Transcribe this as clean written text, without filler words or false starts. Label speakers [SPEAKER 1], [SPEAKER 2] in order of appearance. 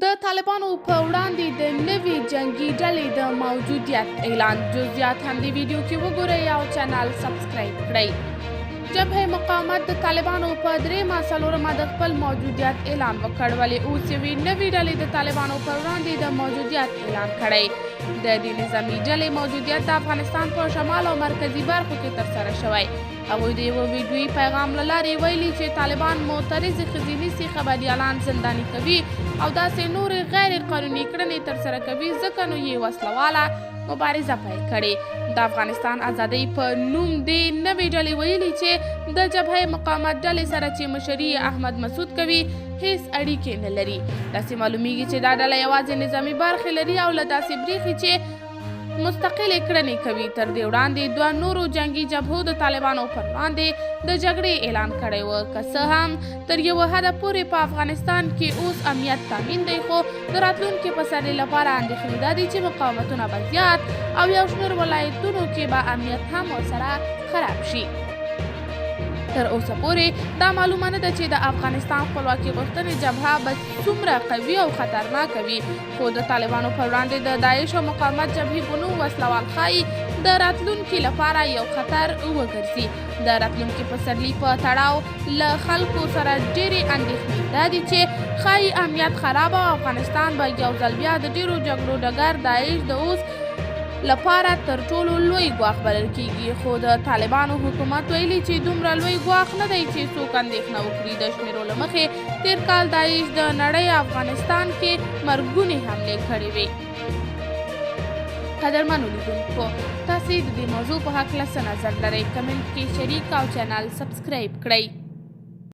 [SPEAKER 1] د طالبانو په وړاندې د نوې جنگي ډلې د موجودیت اعلان. جزئیات هم د ویډیو کې وګورئ او چینل سبسکرایب کړئ. جبهه مقاومت د طالبانو په درېیمه څلورمه د خپل موجودیت اعلان وکړ، ولې اوس یوې نوې ډلې د طالبانو پر وړاندې د موجودیت اعلان کړی. د دې نظامي ډلې موجودیت د افغانستان په شمال او مرکزي برخو کې ترسره شوی. هغوی د یوه ویډیویي پیغام له لارې ویلي چې طالبان معترضې ښځې نیسي، خبریالان زنداني کوي او داسې نورې غیر قانوني کړنې ترسره کوي، ځکه نو یې وسله مبارزه پیل کړې. د افغانستان ازادۍ په نوم دې نوې ډلې ویلي چې د جبهه مقاومت ډلې سره چې مشري احمد مسعود کوي هیڅ اړیکې نه لري. داسې معلومیږي چې دا ډله یوازې نظامي برخې لري او له داسې بریښي چې مستقلې کړنې کوي. تر دې وړاندې دوه نورو جنگي جبهو د طالبانو پر وړاندې د جګړې اعلان کړی و. که څه هم تر یوه حده پورې په افغانستان کې اوس امنیت تامین دی، خو د راتلونکي پسرلي لپاره اندېښنې دا دي چې مقاومتونه به زیات او یو شمېر ولایتونو کې به امنیت هم ورسره خراب شي. تر اوسه پورې دا معلومه نه ده چې د افغانستان خپلواکي غوښتنې جبهه به څومره قوي او خطرناکه وي، خو د طالبانو پر وړاندې د داعش او مقاومت جبهې په نوم وسلوال ښایي د راتلونکي لپاره یو خطر وګرځي. د راتلونکي پسرلي په تړاو له خلکو سره ډېرې اندېښنې دا دي چې ښایي امنیت خراب او افغانستان به یو ځل بیا د ډېرو جګړو ډګر داعش د اوس لپاره تر ټولو لوی ګواښ بلل کېږي. خو د طالبانو حکومت ویلي چې دومره لوی ګواښ نه دی چې څوک اندېښنه وکړي. د شمیرو له مخې تېر کال داعش د نړۍ افغانستان کې مرګونې حملې کړې وې. قدرمنو لیدونکو، تاسې د دې موضوع په هکله څه نظر لرئ؟ کمنټ کې شریک او چینل سبسکرایب کړئ.